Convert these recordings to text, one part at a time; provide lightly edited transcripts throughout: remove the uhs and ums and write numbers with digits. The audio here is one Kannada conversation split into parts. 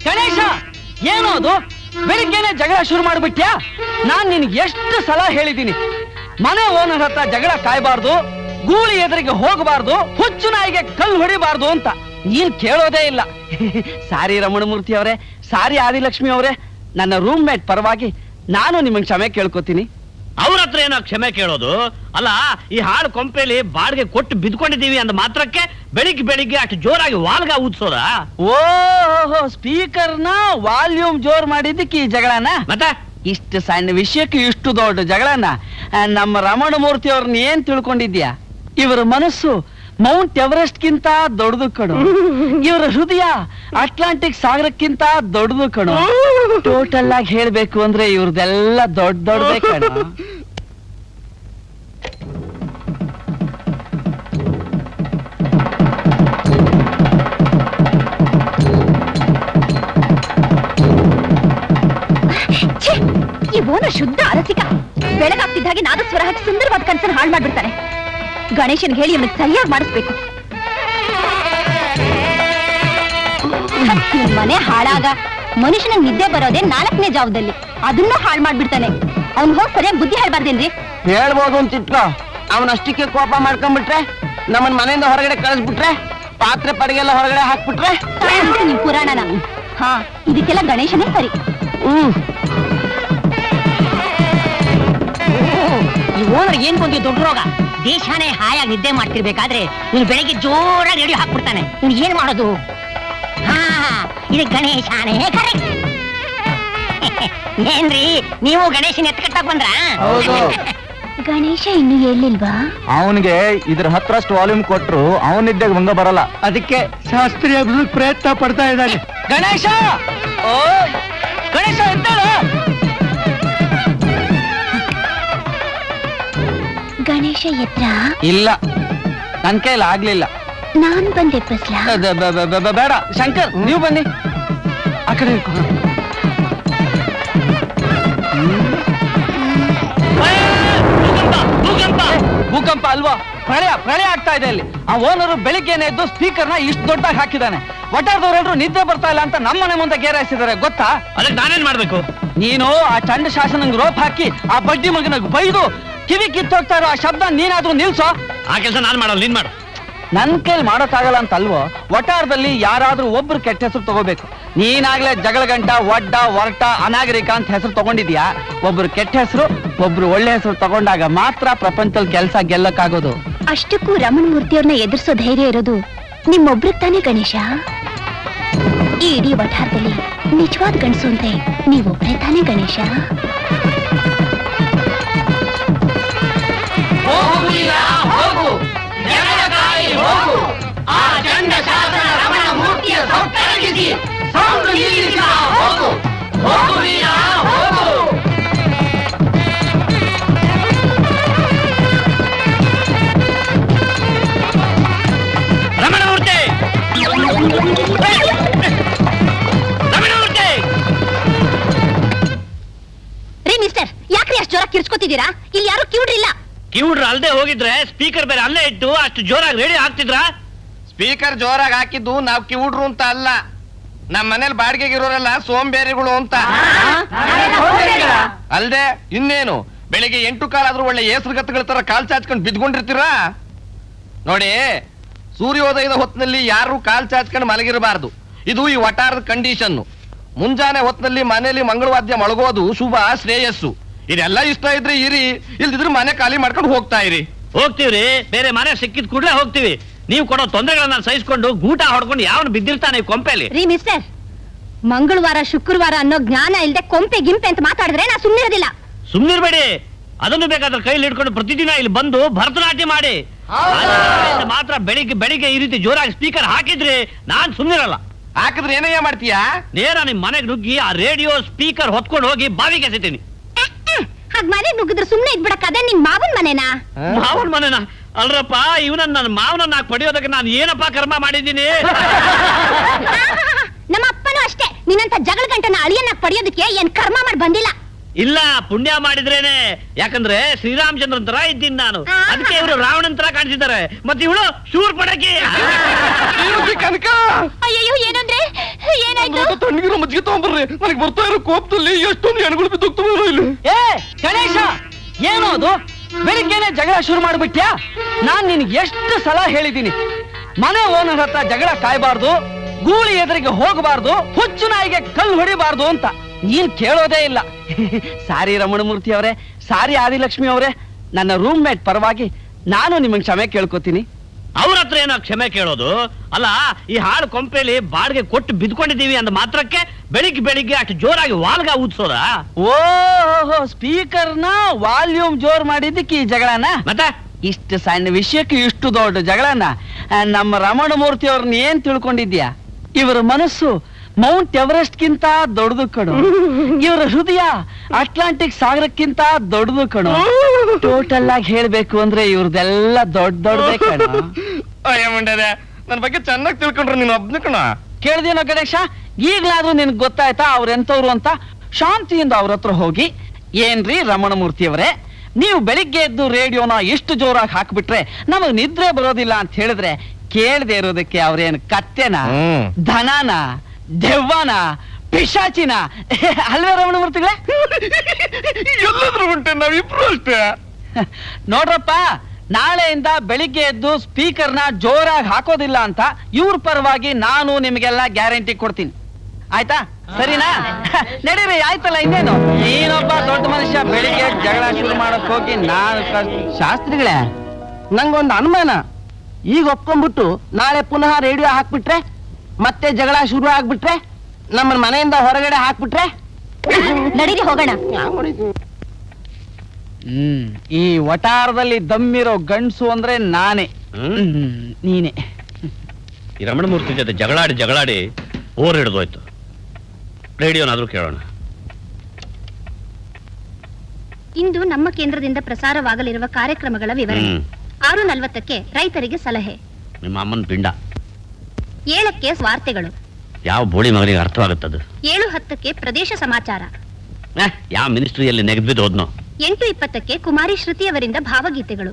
ಗಣೇಶ, ಏನೋ ಅದು ಬೆಳಿಗ್ಗೆನೆ ಜಗಳ ಶುರು ಮಾಡ್ಬಿಟ್ಯಾ? ನಾನ್ ನಿನ್ಗೆ ಎಷ್ಟು ಸಲ ಹೇಳಿದ್ದೀನಿ, ಮನೆ ಓನರ್ ಹತ್ರ ಜಗಳ ಕಾಯ್ಬಾರ್ದು, ಗೂಳಿ ಎದುರಿಗೆ ಹೋಗಬಾರ್ದು, ಹುಚ್ಚು ನಾಯಿಗೆ ಕಲ್ಲು ಹೊಡಿಬಾರ್ದು ಅಂತ. ನೀನ್ ಕೇಳೋದೇ ಇಲ್ಲ. ಸಾರಿ ರಮಣಮೂರ್ತಿ ಅವರೇ, ಸಾರಿ ಆದಿಲಕ್ಷ್ಮಿ ಅವರೇ, ನನ್ನ ರೂಮ್ ಮೇಟ್ ಪರವಾಗಿ ನಾನು ನಿಮಗೆ ಕ್ಷಮೆ ಕೇಳ್ಕೊತೀನಿ. ಅವ್ರ ಹತ್ರ ಏನೋ ಕ್ಷಮೆ ಕೇಳೋದು ಅಲ್ಲ. ಈ ಹಾಳು ಕೊಂಪೆಲಿ ಬಾಡಿಗೆ ಕೊಟ್ಟು ಬಿದ್ಕೊಂಡಿದ್ದೀವಿ ಅಂದ ಮಾತ್ರಕ್ಕೆ ಬೆಳಿಗ್ಗೆ ಅಷ್ಟು ಜೋರಾಗಿ ವಾಲ್ಗ ಊದ್ಸೋದ? ಓಹೋ, ಸ್ಪೀಕರ್ನ ವಾಲ್ಯೂಮ್ ಜೋರ್ ಮಾಡಿದ್ದಕ್ಕೆ ಈ ಜಗಳನ? ಮತ್ತೆ ಇಷ್ಟು ಸಣ್ಣ ವಿಷಯಕ್ಕೆ ಇಷ್ಟು ದೊಡ್ಡ ಜಗಳನ? ನಮ್ಮ ರಮಣಮೂರ್ತಿ ಅವ್ರನ್ನ ಏನ್ ತಿಳ್ಕೊಂಡಿದ್ಯಾ? ಇವರ ಮನಸ್ಸು ಮೌಂಟ್ ಎವರೆಸ್ಟ್ ಗಿಂತ ದೊಡ್ಡದು ಕಣು, ಇವರ ಹೃದಯ ಅಟ್ಲಾಂಟಿಕ್ ಸಾಗರಕ್ಕಿಂತ ದೊಡ್ಡದು ಕಣು. ಟೋಟಲ್ ಆಗಿ ಹೇಳ್ಬೇಕು ಅಂದ್ರೆ ಇವ್ರದೆಲ್ಲ ದೊಡ್ಡದೇ ಕಣು. ಈ ಓನರ್ ಶುದ್ಧ ಅರಸಿಕ. ಬೆಳಗಾಗ್ತಿದ್ದ ಹಾಗೆ ನಾದಸ್ವರ ಹಾಕಿ ಸುಂದರವಾದ ಕನಸನ್ನು ಹಾಳು ಮಾಡ್ಬಿಡ್ತಾನೆ. ಗಣೇಶನ್ಗೆ ಹೇಳಿ ಅವನಿಗೆ ಸರಿಯಾಗಿ ಮಾಡಿಸ್ಬೇಕು. ಮನೆ ಹಾಳಾಗ ಮನುಷ್ಯನ ನಿದ್ದೆ ಬರೋದೇ 4ನೇ ಜಾವದಲ್ಲಿ, ಅದನ್ನು ಹಾಳು ಮಾಡ್ಬಿಡ್ತಾನೆ. ಅವ್ನು ಹೋಗಿ ಸರಿಯಾಗಿ ಬುದ್ಧಿ ಹೇಳ್ಬಾರ್ದೇನ್ರಿ? ಹೇಳ್ಬೋದು ಅಂತ ಇಟ್ಕೋ. ಅವನಷ್ಟಕ್ಕೆ ಕೋಪ ಮಾಡ್ಕೊಂಡ್ಬಿಟ್ರೆ, ನಮ್ಮನ್ ಮನೆಯಿಂದ ಹೊರಗಡೆ ಕಳಿಸ್ಬಿಟ್ರೆ, ಪಾತ್ರೆ ಪಡಿಗೆಲ್ಲ ಹೊರಗಡೆ ಹಾಕ್ಬಿಟ್ರೆ ನಿಮ್ ಪುರಾಣನ. ಹಾ, ಇದಕ್ಕೆಲ್ಲ ಗಣೇಶನೇ ಸರಿ. ಈ ಓನರ್ ಏನ್ ಕೊಂದಿ ದೊಡ್ಡ ರೋಗ. ದೇಶಾನೇ ಹಾಯಾಗಿ ನಿದ್ದೆ ಮಾಡ್ತಿರ್ಬೇಕಾದ್ರೆ ನೀನು ಬೆಳಗ್ಗೆ ಜೋರಾಗಿ ರೇಡಿಯೋ ಹಾಕ್ಬಿಡ್ತಾನೆ. ನೀನು ಏನ್ ಮಾಡೋದು? ಹಾ, ಇದು ಗಣೇಶಾನೇ ಕರೆಕ್ಟ್. ಏನ್ರಿ ನೀವು ಗಣೇಶನ ಎತ್ಕಟ್ಟಾಕ್ ಬಂದ್ರ? ಗಣೇಶ ಇನ್ನು ಹೇಳಿಲ್ವಾ? ಅವನಿಗೆ ಇದ್ರ 10ರಷ್ಟು ವಾಲ್ಯೂಮ್ ಕೊಟ್ರು ಅವನಿದ್ದಾಗ ಭಂಗ ಬರಲ್ಲ. ಅದಕ್ಕೆ ಶಾಸ್ತ್ರೀಯ ಪ್ರಯತ್ನ ಪಡ್ತಾ ಇದ್ದಾನೆ. ಗಣೇಶ, ಓ ಗಣೇಶ ಎದ್ದಾಳ? ಗಣೇಶ ಎತ್ರ ಇಲ್ಲ, ನನ್ ಕೈಲಿ ಆಗ್ಲಿಲ್ಲ. ನಾನ್ ಬಂದೆ ಬಸ್ಲಾ? ಬೇಡ ಶಂಕರ್, ನೀವು ಬನ್ನಿ ಆ ಕಡೆ. ಭೂಕಂಪ ಅಲ್ವಾ? ಪ್ರಳಯ ಆಗ್ತಾ ಇದೆ ಅಲ್ಲಿ. ಆ ಓನರು ಬೆಳಿಗ್ಗೆನೆ ಎದ್ದು ಸ್ಪೀಕರ್ನ ಇಷ್ಟು ದೊಡ್ಡದಾಗಿ ಹಾಕಿದ್ದಾನೆ. ಒಟ್ಟಾರದವರೆಲ್ಲರೂ ನಿದ್ದೆ ಬರ್ತಾ ಇಲ್ಲ ಅಂತ ನಮ್ಮನೆ ಮುಂದೆ ಗೇರಾಯಿಸಿದ್ದಾರೆ, ಗೊತ್ತಾ? ಅದಕ್ಕೆ ನಾನೇನ್ ಮಾಡ್ಬೇಕು? ನೀನು ಆ ಚಂಡ ಶಾಸನಂಗ್ ರೋಪ್ ಹಾಕಿ ಆ ಬಡ್ಡಿ ಮಗನಿಗೆ ಬೈದು ಕಿವಿ ಕಿತ್ತೋಗ್ತಾ ಇರೋ ಆ ಶಬ್ದ ನೀನಾದ್ರೂ ನಿಲ್ಸೋ. ಆ ಕೆಲಸ ನಾನ್ ಮಾಡಲ್ಲ, ನೀನ್ ಮಾಡು. ನನ್ ಕೈಲಿ ಮಾಡೋಕ್ಕಾಗಲ್ಲ ಅಂತ ಅಲ್ವೋ? ಒಟ್ಟಾರದಲ್ಲಿ ಯಾರಾದ್ರೂ ಒಬ್ರು ಕೆಟ್ಟ ಹೆಸರು ತಗೋಬೇಕು. ನೀನಾಗ್ಲೇ ಜಗಳ ಗಂಟ, ಒಡ್ಡ, ಒರಟ, ಅನಾಗರಿಕ ಅಂತ ಹೆಸರು ತಗೊಂಡಿದ್ಯಾ. ಒಬ್ರು ಕೆಟ್ಟ ಹೆಸರು, ಒಬ್ರು ಒಳ್ಳೆ ಹೆಸರು ತಗೊಂಡಾಗ ಮಾತ್ರ ಪ್ರಪಂಚದಲ್ಲಿ ಕೆಲಸ ಗೆಲ್ಲಕ್ಕಾಗೋದು. ಅಷ್ಟಕ್ಕೂ ರಮಣಮೂರ್ತಿಯವ್ರನ್ನ ಎದುರಿಸೋ ಧೈರ್ಯ ಇರೋದು ನಿಮ್ಮೊಬ್ರಿಗೆ ತಾನೇ ಗಣೇಶ? ಈ ಇಡೀ ವಠಾರದಲ್ಲಿ ನಿಜವಾದ ಗಂಡಸು ಅಂತೆ ನೀವೊಬ್ರೇ ತಾನೇ ಗಣೇಶ? ರಮಣಮೂರ್ತಿ, ರೀ ಮಿಸ್ಟರ್, ಯಾಕ್ರಿ ಅಷ್ಟು ಜೋರ ಕಿರ್ಚ್ಕೊತಿದ್ದೀರಾ? ಇಲ್ಲಿ ಯಾರು ಕಿವುಡ್ರಿಲ್ಲ. ಕಿವುಡ್ರು ಅಲ್ದೆ ಹೋಗಿದ್ರೆ ಸ್ಪೀಕರ್ ಬೇರೆ ಅಲ್ಲೇ ಇಟ್ಟು ಅಷ್ಟು ಜೋರಾಗಿ ರೇಡಿಯೋ ಹಾಕ್ತಿದ್ರ? ಸ್ಪೀಕರ್ ಜೋರಾಗಿ ಹಾಕಿದ್ದು ನಾವ್ ಕಿವುಡ್ರು ಅಂತ ಅಲ್ಲ, ನಮ್ ಮನೇಲಿ ಬಾಡಿಗೆಗಿರೋರೆಲ್ಲ ಸೋಂಬೇರಿಗಳು ಅಂತ. ಅಲ್ದೆ ಇನ್ನೇನು, ಬೆಳಿಗ್ಗೆ 8 ಕಾಲಾದ್ರೂ ಒಳ್ಳೆ ಏಸರುಗತ್ತುಗಳ ತರ ಕಾಲ್ ಚಾಚ್ಕೊಂಡು ಬಿದ್ಕೊಂಡಿರ್ತೀರಾ ನೋಡಿ. ಸೂರ್ಯೋದಯದ ಹೊತ್ತಿನಲ್ಲಿ ಯಾರು ಕಾಲ್ ಚಾಚ್ಕೊಂಡು ಮಲಗಿರಬಾರ್ದು. ಇದು ಈ ವಟಾರದ ಕಂಡೀಷನ್. ಮುಂಜಾನೆ ಹೊತ್ತಿನಲ್ಲಿ ಮನೆಯಲ್ಲಿ ಮಂಗಳವಾದ್ಯ ಮಳಗೋದು ಶುಭ, ಶ್ರೇಯಸ್ಸು. ಇದೆಲ್ಲ ಇಷ್ಟ ಇದ್ರೆ ಇರಿ, ಇಲ್ದಿದ್ರೆ ಮನೆ ಖಾಲಿ ಮಾಡ್ಕೊಂಡು ಹೋಗ್ತಾ ಇರಿ. ಹೋಗ್ತೀವ್ರಿ, ಬೇರೆ ಮನೆ ಸಿಕ್ಕಿದ್ ಕೂಡಲೇ ಹೋಗ್ತೀವಿ. ನೀವು ಕೊಡೋ ತೊಂದರೆಗಳನ್ನ ಸಹಿಸ್ಕೊಂಡು ಗೂಟ ಹೊಡ್ಕೊಂಡು ಯಾವನು ಬಿದ್ದಿರ್ತಾನೆ ಕೊಂಪೆಲಿ. ರೀ ಮಿಸ್ಟರ್, ಮಂಗಳವಾರ ಶುಕ್ರವಾರ ಅನ್ನೋ ಜ್ಞಾನ ಇಲ್ದೆ ಕೊಂಪೆ ಗಿಂಪೆ ಅಂತ ಮಾತಾಡಿದ್ರೆ ನಾ ಸುಮ್ಮನಿರೋದಿಲ್ಲ. ಸುಮ್ನಿರ್ಬೇಡಿ, ಅದನ್ನು ಬೇಕಾದ್ರೆ ಕೈಲಿ ಹಿಡ್ಕೊಂಡು ಪ್ರತಿದಿನ ಇಲ್ಲಿ ಬಂದು ಭರತನಾಟ್ಯ ಮಾಡಿ. ಮಾತ್ರ ಬೆಳಿಗ್ಗೆ ಈ ರೀತಿ ಜೋರಾಗಿ ಸ್ಪೀಕರ್ ಹಾಕಿದ್ರೆ ನಾನ್ ಸುಮ್ನಿರಲ್ಲ. ಹಾಕಿದ್ರೆ ಏನಯ್ಯ ಮಾಡ್ತೀಯಾ? ನೇರ ನಿಮ್ ಮನೆಗೆ ನುಗ್ಗಿ ಆ ರೇಡಿಯೋ ಸ್ಪೀಕರ್ ಹೊತ್ಕೊಂಡು ಹೋಗಿ ಬಾವಿಗೆ ಎಸಿತೀನಿ. ಹಾಗ್ ಮನೆ ನುಗ್ಗಿದ್ರೆ ಸುಮ್ನೆ ಇದ್ಬಿಡಕ್ಕದೆ ನಿನ್ ಮಾವನ್ ಮನೆನಾ? ಮಾವನ್ ಮನೆನಾ? ಅಲ್ರಪ್ಪ, ಇವನನ್ನ ನನ್ನ ಮಾವನನ್ನ ಪಡೆಯೋದಕ್ಕೆ ನಾನು ಏನಪ್ಪ ಕರ್ಮ ಮಾಡಿದ್ದೀನಿ? ನಮ್ಮ ಅಪ್ಪನೂ ಅಷ್ಟೇ, ನಿನ್ನಂತ ಜಗಳ ಗಂಟನ ಅಳಿಯನ್ನ ಪಡೆಯೋದಕ್ಕೆ ಏನ್ ಕರ್ಮ ಮಾಡಿ ಬಂದಿಲ್ಲ. ಇಲ್ಲ, ಪುಣ್ಯ ಮಾಡಿದ್ರೇನೆ. ಯಾಕಂದ್ರೆ ಶ್ರೀರಾಮಚಂದ್ರನ್ ತರ ಇದ್ದೀನಿ ನಾನು, ಅದಕ್ಕೆ ಇವರು ರಾವಣನ್ ತರ ಕಾಣಿಸಿದ್ದಾರೆ. ಮತ್ತೆ ಇವಳು ಶೂರ್ ಪಡಕಿ. ಕನಕ ಅಯ್ಯೋ ಏನಂದ್ರೆ ಏನಾಯ್ತು? ತಣ್ಣಗಿರೋ ಮಜ್ಜಿಗೆ ತಗೊಂಡ್ಬರ್ರಿ, ನನಗೆ ಬರ್ತಾ ಇರೋ ಕೋಪದಲ್ಲಿ ಎಷ್ಟೊಂದು ಹೆಣ್ಗಳು ಬಿದ್ದೋಗ್ತವೆ ಇಲ್ಲಿ. ಏ ಗಣೇಶ, ಏನೋ ಅದು ಬೆಳಿಗ್ಗೆನೆ ಜಗಳ ಶುರು ಮಾಡ್ಬಿಟ್ಯಾ? ನಾನ್ ನಿನ್ಗೆ ಎಷ್ಟು ಸಲ ಹೇಳಿದ್ದೀನಿ, ಮನೆ ಓನರ್ ಹತ್ರ ಜಗಳ ಕಾಯ್ಬಾರ್ದು, ಗೂಳಿ ಎದುರಿಗೆ ಹೋಗಬಾರ್ದು, ಹುಚ್ಚು ನಾಯಿಗೆ ಕಲ್ಲು ಹೊಡಿಬಾರ್ದು ಅಂತ. ನೀನ್ ಕೇಳೋದೇ ಇಲ್ಲ. ಸಾರಿ ರಮಣಮೂರ್ತಿ ಅವರೇ, ಸಾರಿ ಆದಿಲಕ್ಷ್ಮಿ ಅವರೇ, ನನ್ನ ರೂಮ್ ಮೇಟ್ ಪರವಾಗಿ ನಾನು ನಿಮಗೆ ಕ್ಷಮೆ ಕೇಳ್ಕೊತೀನಿ. ಅವ್ರ ಹತ್ರ ಏನೋ ಕ್ಷಮೆ ಕೇಳೋದು ಅಲ್ಲ. ಈ ಹಾಳು ಕೊಂಪೆಲಿ ಬಾಡಿಗೆ ಕೊಟ್ಟು ಬಿದ್ಕೊಂಡಿದೀವಿ ಅಂದ ಮಾತ್ರಕ್ಕೆ ಬೆಳಿಗ್ಗೆ ಅಷ್ಟು ಜೋರಾಗಿ ವಾಲ್ಗ ಊದ್ಸೋದಾ? ಓಹೋ, ಸ್ಪೀಕರ್ನ ವಾಲ್ಯೂಮ್ ಜೋರ್ ಮಾಡಿದ್ದಕ್ಕೆ ಈ ಜಗಳನ? ಮತ್ತೆ ಇಷ್ಟು ಸಣ್ಣ ವಿಷಯಕ್ಕೆ ಇಷ್ಟು ದೊಡ್ಡ ಜಗಳನ? ನಮ್ಮ ರಮಣಮೂರ್ತಿ ಅವ್ರನ್ನ ಏನ್ ತಿಳ್ಕೊಂಡಿದ್ಯಾ? ಇವರ ಮನಸ್ಸು ಮೌಂಟ್ ಎವರೆಸ್ಟ್ ಗಿಂತ ದೊಡ್ಡದು ಕಣು, ಇವರ ಹೃದಯ ಅಟ್ಲಾಂಟಿಕ್ ಸಾಗರಕ್ಕಿಂತ ದೊಡ್ಡದು ಕಣು. ಟೋಟಲ್ ಆಗಿ ಹೇಳ್ಬೇಕು ಅಂದ್ರೆ ಇವ್ರದೆಲ್ಲ ದೊಡ್ಡದೇ ಕಣು. ಅಯ್ಯ ಮಂಡ್ಯದೆ, ನನ್ನ ಬಗ್ಗೆ ಚೆನ್ನಾಗಿ ತಿಳ್ಕೊಂಡ್ರು ನೀನು ಒಬ್ನ ಕಣ. ಕೇಳ್ದೇನೋ ಗಣೇಶ, ಈಗ್ಲಾದ್ರೂ ನಿನ್ಗೆ ಗೊತ್ತಾಯ್ತಾ ಅವ್ರೆಂತವ್ರು ಅಂತ? ಶಾಂತಿಯಿಂದ ಅವ್ರ ಹತ್ರ ಹೋಗಿ, ಏನ್ರಿ ರಮಣಮೂರ್ತಿ ಅವರೇ, ನೀವು ಬೆಳಿಗ್ಗೆ ಎದ್ದು ರೇಡಿಯೋನ ಎಷ್ಟು ಜೋರಾಗಿ ಹಾಕ್ಬಿಟ್ರೆ ನಮಗ್ ನಿದ್ರೆ ಬರೋದಿಲ್ಲ ಅಂತ ಹೇಳಿದ್ರೆ ಕೇಳದೆ ಇರೋದಕ್ಕೆ ಅವ್ರೇನು ಕತ್ತೆನ, ಧನಾನ, ದೆವ್ವನ, ಪಿಶಾಚಿನ ಅಲ್ವೇ ರಮಣಮೂರ್ತಿಗಳೇ? ಎಲ್ಲಾದ್ರೂ ಉಂಟೆ, ನಾವಿಬ್ರು ಅಷ್ಟೇ. ನೋಡ್ರಪ್ಪ, ನಾಳೆಯಿಂದ ಬೆಳಿಗ್ಗೆ ಎದ್ದು ಸ್ಪೀಕರ್ನ ಜೋರಾಗಿ ಹಾಕೋದಿಲ್ಲ ಅಂತ ಇವ್ರ ಪರವಾಗಿ ನಾನು ನಿಮಗೆಲ್ಲ ಗ್ಯಾರಂಟಿ ಕೊಡ್ತೀನಿ. ಆಯ್ತಾ? ಸರಿನಾ? ನಡೀರಿ, ಆಯ್ತಲ್ಲ, ಇನ್ನೇನು. ನೀನೊಬ್ಬ ದೊಡ್ಡ ಮನುಷ್ಯ ಬೆಳಿಗ್ಗೆ ಜಗಳ ಶುರು ಮಾಡಕ್ ಹೋಗಿ ನಾನು ಶಾಸ್ತ್ರಿಗಳೇ, ನಂಗೊಂದು ಅನುಮಾನ. ಈಗ ಒಪ್ಕೊಂಡ್ಬಿಟ್ಟು ನಾಳೆ ಪುನಃ ರೇಡಿಯೋ ಹಾಕ್ಬಿಟ್ರೆ, ಮತ್ತೆ ಜಗಳ ಶುರು ಆಗ್ಬಿಟ್ರೆ, ನಮ್ಮ ಮನೆಯಿಂದ ಹೊರಗಡೆ ಹಾಕ್ಬಿಟ್ರೆ? ನಡೀರಿ ಹೋಗೋಣ. ಈ ವಟಾರದಲ್ಲಿ ದಮ್ಮಿರೋ ಗಂಡ್ಸು ಅಂದ್ರೆ ನಾನೇ. ನೀನೆ. ಈ ರಮಣಮೂರ್ತಿ ಜೊತೆ ಜಗಳಾಡಿ ಓರ್ ಹಿಡಿದೋಯ್ತು. ರೇಡಿಯೋನಾದ್ರೂ ಕೇಳೋಣ. ಇಂದು ನಮ್ಮ ಕೇಂದ್ರದಿಂದ ಪ್ರಸಾರವಾಗಲಿರುವ ಕಾರ್ಯಕ್ರಮಗಳ ವಿವರಣೆ. 6:40ಕ್ಕೆ ರೈತರಿಗೆ ಸಲಹೆ, ನಿಮ್ಮ ಅಮ್ಮನ ಪಿಂಡ. 7ಕ್ಕೆ ವಾರ್ತೆಗಳು, ಯಾವ ಬೋಳಿ ಮಗನಿಗೆ ಅರ್ಥವಾಗುತ್ತದು? 7:10ಕ್ಕೆ ಪ್ರದೇಶ ಸಮಾಚಾರ, ಯಾವ ಮಿನಿಸ್ಟ್ರಿಯಲ್ಲಿ ನೆಗೆದ್ಬಿದ್ದು ಹೋದ್ನೋ? 8:20ಕ್ಕೆ ಕುಮಾರಿ ಶ್ರುತಿ ಅವರಿಂದ ಭಾವಗೀತೆಗಳು.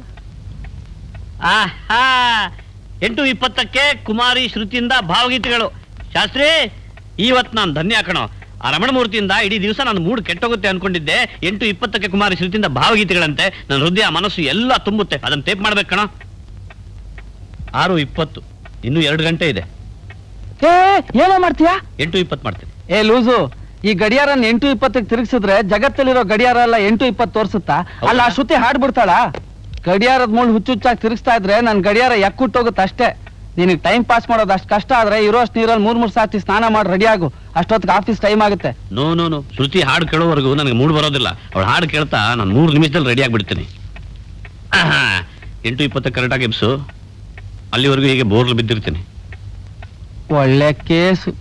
8:20ಕ್ಕೆ ಕುಮಾರಿ ಶ್ರುತಿಯಿಂದ ಭಾವಗೀತೆಗಳು. ಶಾಸ್ತ್ರಿ, ಇವತ್ತು ನಾನು ಧನ್ಯ ಕಣೋ. ಆ ರಮಣಮೂರ್ತಿಯಿಂದ ಇಡೀ ದಿವಸ ನಾನು ಮೂಡ್ ಕೆಟ್ಟೋಗುತ್ತೆ ಅನ್ಕೊಂಡಿದ್ದೆ. 8:20ಕ್ಕೆ ಕುಮಾರಿ ಶ್ರುತಿಯಿಂದ ಭಾವಗೀತೆಗಳಂತೆ. ನನ್ನ ಹೃದಯ ಮನಸ್ಸು ಎಲ್ಲ ತುಂಬುತ್ತೆ. ಅದನ್ನ ಟೇಪ್ ಮಾಡ್ಬೇಕು ಕಣೋ. 6:20, ಇನ್ನೂ 2 ಗಂಟೆ ಇದೆ. ಏನೋ ಮಾಡ್ತೀಯಾ? 8:20 ಮಾಡ್ತೀನಿ. ಲೂಸು, ಈ ಗಡಿಯಾರನ್ನ 8:20ಕ್ಕೆ ತಿರುಗಿಸಿದ್ರೆ ಜಗತ್ತಲ್ಲಿರೋ ಗಡಿಯಾರ ಎಲ್ಲ 8:20 ತೋರಿಸುತ್ತಾ? ಅಲ್ಲ, ಆ ಶ್ರುತಿ ಹಾಡ್ಬಿಡ್ತಾಳ? ಗಡಿಯಾರದ ಮೂಳ್ ಹುಚ್ಚುಚ್ಚಾಗಿ ತಿರುಗಿಸ್ತಾ ಇದ್ರೆ ನನ್ ಗಡಿಯಾರ ಯಕ್ಕುಟ್ಟೋಗುತ್ತೆ ಅಷ್ಟೇ. ನಿನಗೆ ಟೈಮ್ ಪಾಸ್ ಮಾಡೋದು ಅಷ್ಟು ಕಷ್ಟ ಆದ್ರೆ ಇರೋಷ್ಟು ನೀರಲ್ಲಿ 3 ಸಾತಿ ಸ್ನಾನ ಮಾಡಿ ರೆಡಿ ಆಗು. ಅಷ್ಟೊತ್ತಿಗೆ ಆಫೀಸ್ ಟೈಮ್ ಆಗುತ್ತೆ. ನೋ, ಶ್ರುತಿ ಹಾಡು ಕೇಳೋವರೆಗೂ ನನಗೆ ಮೂಡ್ ಬರೋದಿಲ್ಲ. ಅವಳು ಹಾಡು ಕೇಳ್ತಾ ನಾನು 3 ನಿಮಿಷದಲ್ಲಿ ರೆಡಿ ಆಗ್ಬಿಡ್ತೀನಿ. 8:20 ಕರೆಕ್ಟಾಗಿ ಎಬ್ಸು. ಅಲ್ಲಿವರೆಗೂ ಹೀಗೆ ಬೋರ್ಲು ಬಿದ್ದಿರ್ತೀನಿ. ಒಳ್ಳೆ ಕೇಸು.